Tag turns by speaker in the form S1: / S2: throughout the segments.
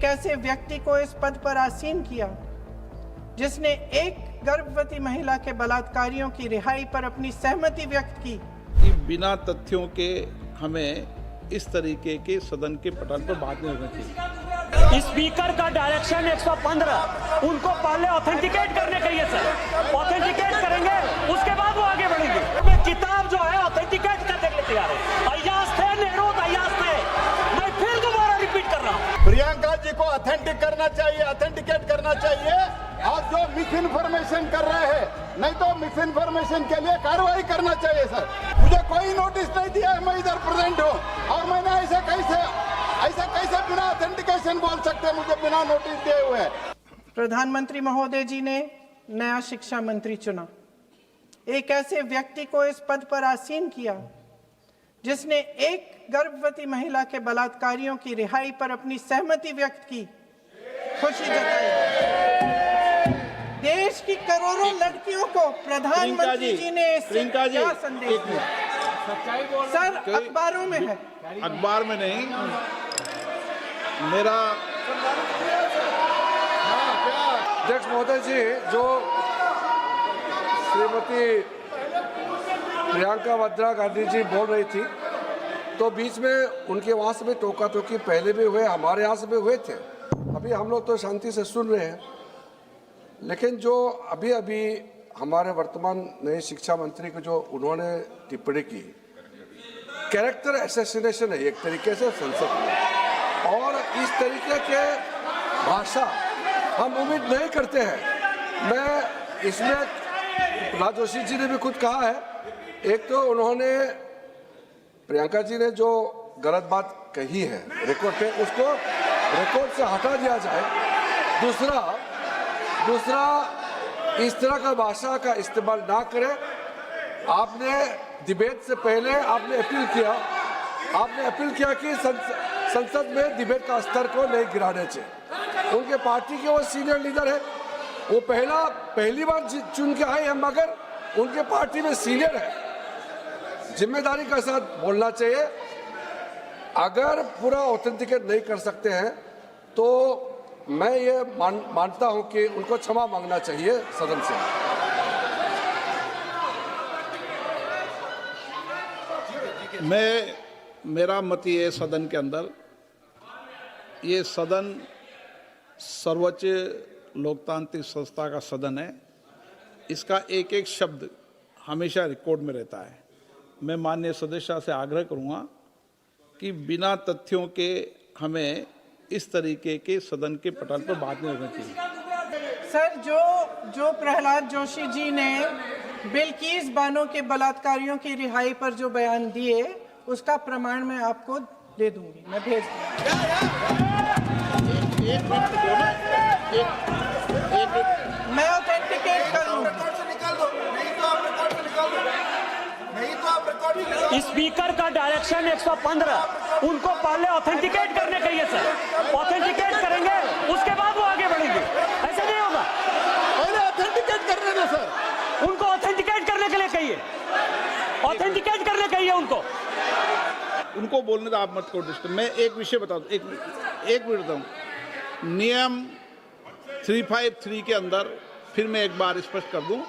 S1: ऐसे व्यक्ति को इस पद पर आसीन किया जिसने एक गर्भवती महिला के बलात्कारियों की रिहाई पर अपनी सहमति व्यक्त की
S2: कि बिना तथ्यों के हमें इस तरीके के सदन के पटल पर बात नहीं होनी चाहिए।
S3: स्पीकर का डायरेक्शन 115 उनको पहले ऑथेंटिकेट करने के लिए सर ऑथेंटिकेट करेंगे उसके बाद वो आगे बढ़ेंगे। किताब जो है ऑथेंटिकेट करने के लिए तैयार है। अय्याज थे नेहरू अय्याज थे। मैं फिर दोबारा रिपीट कर रहा हूँ,
S4: प्रियंका जी को ऑथेंटिक करना चाहिए, ऑथेंटिकेट करना चाहिए। और जो मिस इन्फॉर्मेशन कर रहे हैं, नहीं तो मिस इन्फॉर्मेशन के लिए कार्रवाई करना चाहिए सर। मुझे कोई नोटिस नहीं दिया है, मैं इधर प्रेजेंट हूँ और मैंने ऐसे कैसे बिना ऑथेंटिकेशन बोल सकते, मुझे बिना नोटिस दिए हुए।
S1: प्रधानमंत्री महोदय जी ने नया शिक्षा मंत्री चुना, एक ऐसे व्यक्ति को इस पद पर आसीन किया जिसने एक गर्भवती महिला के बलात्कारियों की रिहाई पर अपनी सहमति व्यक्त की, खुशी जताई। देश की करोड़ों लड़कियों को प्रधानमंत्री जी ने क्या संदेश दिया? सर अखबारों में है,
S2: अखबार में नहीं। मेरा
S5: अध्यक्ष महोदय जी, जो श्रीमती प्रियंका वाड्रा गांधी जी बोल रही थी, तो बीच में उनके वहाँ से भी टोका टोकी पहले भी हुए, हमारे यहाँ से भी हुए थे। अभी हम लोग तो शांति से सुन रहे हैं, लेकिन जो अभी अभी हमारे वर्तमान नए शिक्षा मंत्री को जो उन्होंने टिप्पणी की, कैरेक्टर असैसिनेशन है एक तरीके से संसद में, और इस तरीके के भाषा हम उम्मीद नहीं करते हैं। मैं इसमें प्रहलाद जोशी जी ने भी खुद कहा है, एक तो उन्होंने प्रियंका जी ने जो गलत बात कही है रिकॉर्ड पे, उसको रिकॉर्ड से हटा दिया जाए। दूसरा इस तरह का भाषा का इस्तेमाल ना करें। आपने डिबेट से पहले आपने अपील किया कि संसद में डिबेट का स्तर को नहीं गिराने चाहिए। उनके पार्टी के वो सीनियर लीडर है, वो पहली बार चुन के आए हैं, मगर उनके पार्टी में सीनियर है। जिम्मेदारी के साथ बोलना चाहिए। अगर पूरा ऑथेंटिकेट नहीं कर सकते हैं तो मैं ये मानता हूं कि उनको क्षमा मांगना चाहिए सदन से।
S2: मेरा मत ये सदन के अंदर, ये सदन सर्वोच्च लोकतांत्रिक संस्था का सदन है, इसका एक एक शब्द हमेशा रिकॉर्ड में रहता है। मैं माननीय सदस्य से आग्रह करूंगा कि बिना तथ्यों के हमें इस तरीके के सदन के पटल पर बात नहीं होनी चाहिए।
S1: सर जो प्रहलाद जोशी जी ने बिल्किस बानो के बलात्कारियों की रिहाई पर जो बयान दिए, उसका प्रमाण मैं आपको दे दूंगी, मैं भेज मैं ऑथेंटिकेट कर लूंगा।
S3: स्पीकर का डायरेक्शन 115 उनको पहले ऑथेंटिकेट करने के लिए सर ऑथेंटिकेट करेंगे उसके बाद वो आगे बढ़ेंगे। ऐसा नहीं होगा,
S4: पहले ऑथेंटिकेट करने दो सर।
S3: उनको ऑथेंटिकेट करने के लिए कहिए, ऑथेंटिकेट करने कहिए उनको
S2: बोलने का आप मत को डिस्टर्ब। मैं एक विषय बता दूं, एक मिनट बताऊं। नियम 353 के अंदर फिर मैं एक बार स्पष्ट कर दूं,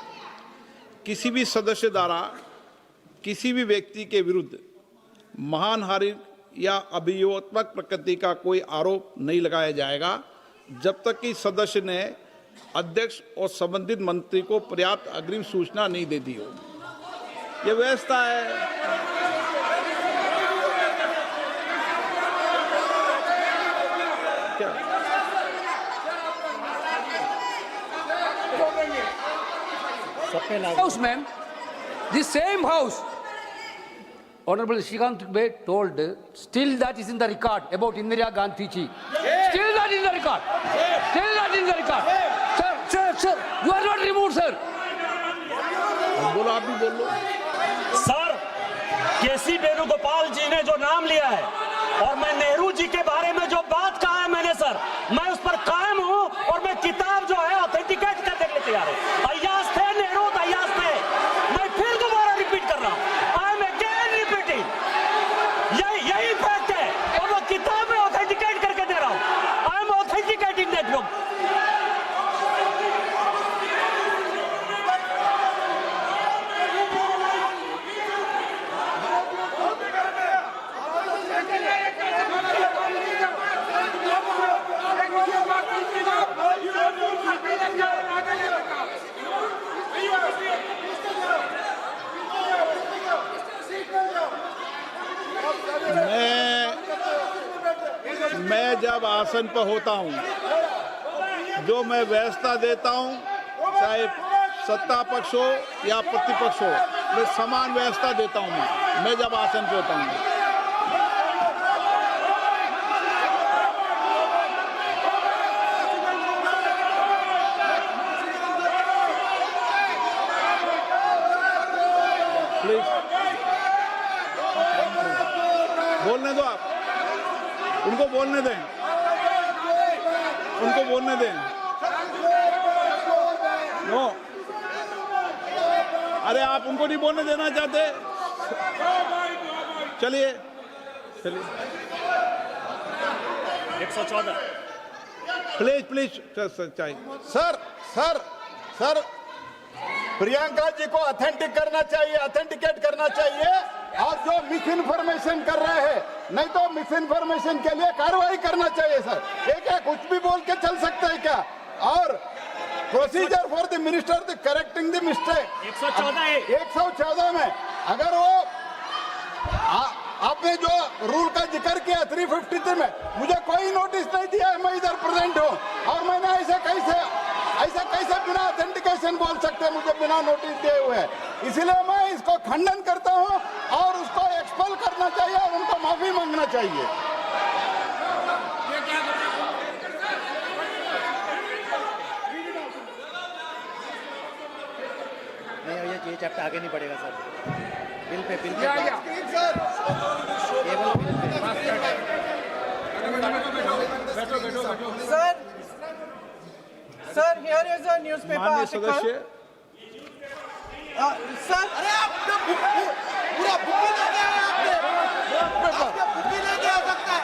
S2: किसी भी सदस्य द्वारा किसी भी व्यक्ति के विरुद्ध मानहानि या अभियोगात्मक प्रकृति का कोई आरोप नहीं लगाया जाएगा जब तक कि सदस्य ने अध्यक्ष और संबंधित मंत्री को पर्याप्त अग्रिम सूचना नहीं दे दी हो। यह व्यवस्था है।
S6: House, ma'am, the same house, Honorable Shrikant Dubey told, still that is in the record about Indira Gandhi ji. Still that is in the record. Still that is in the record. Sir, you are not removed, sir.
S2: बोलो, आप भी बोल लो।
S3: Sir, केसी वेणुगोपाल जी ने जो नाम लिया है और मैं नेहरू जी के बारे में जो बात कहा है मैंने सर, मैं उस पर कायम हूं और मैं किताब जो है ऑथेंटिकेट करने के लिए तैयार हूं। अय्याज थे नेहरू अय्याज थे। मैं फिर दोबारा रिपीट कर रहा हूं, आई एम अगेन रिपीटिंग। यही फैक्ट है और वो किताब में ऑथेंटिकेट करके दे रहा हूं। आई एम
S2: मैं जब आसन पर होता हूँ, जो मैं व्यवस्था देता हूँ, चाहे सत्ता पक्ष हो या प्रतिपक्ष हो, मैं समान व्यवस्था देता हूँ। मैं जब आसन पे होता हूँ, प्लीज बोलने दो, आप उनको बोलने दें, उनको बोलने दें। नो, अरे आप उनको नहीं बोलने देना चाहते? चलिए चलिए,
S3: 114
S2: प्लीज प्लीज चाहिए।
S4: सर प्रियंका जी को ऑथेंटिक करना चाहिए, ऑथेंटिकेट करना चाहिए। और जो मिस इन्फॉर्मेशन कर रहे हैं, नहीं तो मिस इन्फॉर्मेशन के लिए कार्रवाई करना चाहिए सर। ये क्या कुछ भी बोल के चल सकता है क्या? और procedure for the minister the correcting the mistake 114 में अगर वो आपने जो रूल का जिक्र किया 353 में, मुझे कोई नोटिस नहीं दिया है, मैं इधर प्रेजेंट हूँ और मैंने ऐसे कैसे बिना ऑथेंटिकेशन बोल सकते हैं मुझे बिना नोटिस दिए हुए? इसलिए मैं इसको खंडन करता हूँ और उसको एक्सपेल करना चाहिए और उनको माफी मांगना चाहिए।
S7: ये चैप्टर आगे नहीं बढ़ेगा sir. Bill pay
S1: Sir, here is a newspaper
S2: माननीय
S1: article.
S2: सदस्य,
S1: Sir,
S7: पूरा बुक ले गया है आपने बुक ले गया सकता है।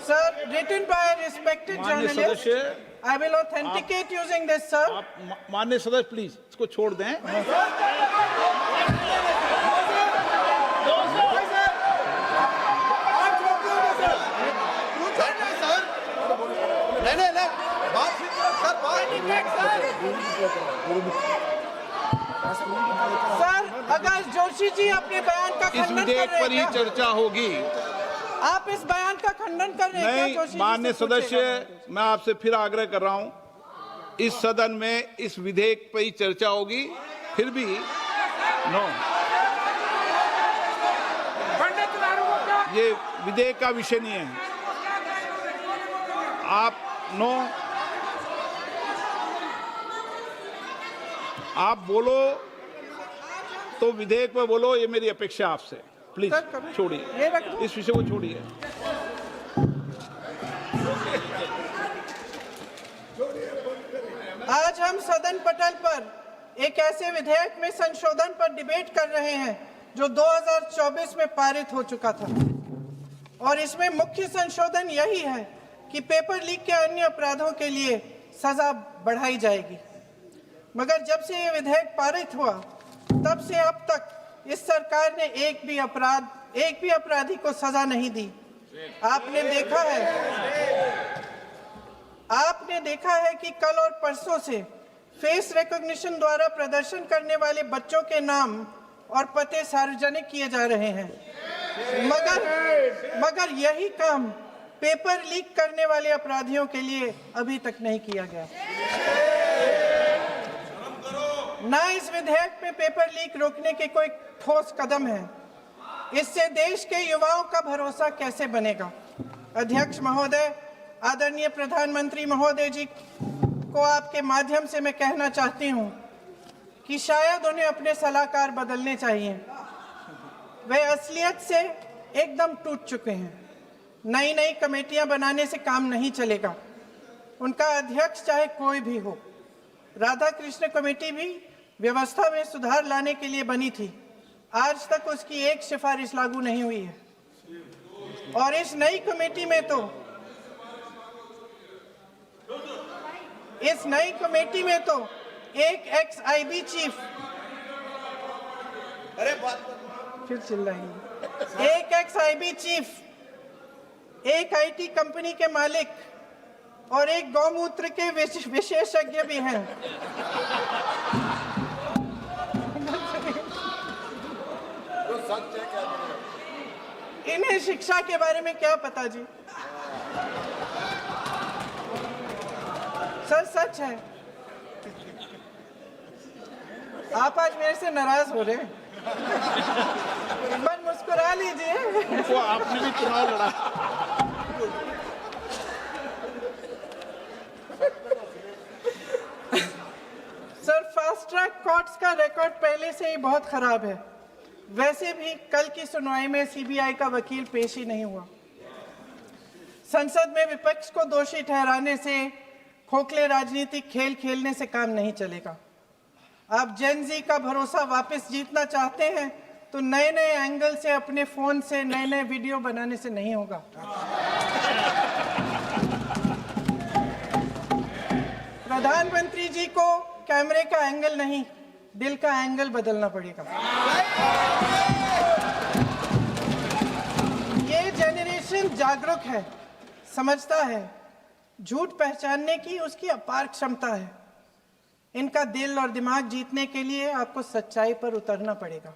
S1: sir, written by a respected
S2: माननीय
S1: journalist.
S2: सदस्य,
S1: I will authenticate using this, sir.
S2: आप माननीय सदस्य प्लीज इसको छोड़ दें।
S1: सर, अगर जोशी जी अपने बयान का
S2: इस
S1: खंडन कर
S2: विधेयक
S1: रहे
S2: पर ही
S1: हैं क्या?
S2: चर्चा होगी।
S1: आप इस बयान का खंडन कर रहे हैं क्या?
S2: नहीं,
S1: जोशी जी
S2: माननीय
S1: से पूछेगा।
S2: सदस्य, मैं आपसे फिर आग्रह कर रहा हूं, इस सदन में इस विधेयक पर ही चर्चा होगी। फिर भी नो, ये विधेयक का विषय नहीं है। आप नो, आप बोलो तो विधेयक पर बोलो, ये मेरी अपेक्षा आपसे। प्लीज
S1: सर, कभी-
S2: छोड़िए,
S1: ये रख दो।
S2: इस विषय को छोड़िए।
S1: आज हम सदन पटल पर एक ऐसे विधेयक में संशोधन पर डिबेट कर रहे हैं जो 2024 में पारित हो चुका था और इसमें मुख्य संशोधन यही है कि पेपर लीक के अन्य अपराधों के लिए सजा बढ़ाई जाएगी। मगर जब से ये विधेयक पारित हुआ तब से अब तक इस सरकार ने एक भी अपराधी को सजा नहीं दी। आपने देखा है कि कल और परसों से फेस रिकॉग्निशन द्वारा प्रदर्शन करने वाले बच्चों के नाम और पते सार्वजनिक किए जा रहे हैं, मगर यही काम पेपर लीक करने वाले अपराधियों के लिए अभी तक नहीं किया गया। ना इस विधेयक में पेपर लीक रोकने के कोई ठोस कदम है। इससे देश के युवाओं का भरोसा कैसे बनेगा? अध्यक्ष महोदय, आदरणीय प्रधानमंत्री महोदय जी को आपके माध्यम से मैं कहना चाहती हूं कि शायद उन्हें अपने सलाहकार बदलने चाहिए। वे असलियत से एकदम टूट चुके हैं। नई कमेटियां बनाने से काम नहीं चलेगा। उनका अध्यक्ष चाहे कोई भी हो। राधा कृष्ण कमेटी भी व्यवस्था में सुधार लाने के लिए बनी थी। आज तक उसकी एक सिफारिश लागू नहीं हुई है और इस नई कमेटी में तो एक एक्स आईबी चीफ, फिर चिल्लाएंगे, एक एक्स आईबी चीफ, एक आईटी कंपनी के मालिक और एक गौमूत्र के विशेषज्ञ भी हैं। इन्हें शिक्षा के बारे में क्या पता जी। सर सच है, आप आज मेरे से नाराज हो रहे हैं, पर मुस्कुरा लीजिए।
S2: वो आपने भी चुनाव लड़ा।
S1: सर फास्ट ट्रैक कोर्ट्स का रिकॉर्ड पहले से ही बहुत खराब है। वैसे भी कल की सुनवाई में सीबीआई का वकील पेश ही नहीं हुआ। संसद में विपक्ष को दोषी ठहराने से, खोखले राजनीतिक खेल खेलने से काम नहीं चलेगा। आप जेन जी का भरोसा वापस जीतना चाहते हैं तो नए नए एंगल से, अपने फोन से नए नए वीडियो बनाने से नहीं होगा। प्रधानमंत्री जी को कैमरे का एंगल नहीं, दिल का एंगल बदलना पड़ेगा। ये जनरेशन जागरूक है, समझता है, झूठ पहचानने की उसकी अपार क्षमता है। इनका दिल और दिमाग जीतने के लिए आपको सच्चाई पर उतरना पड़ेगा।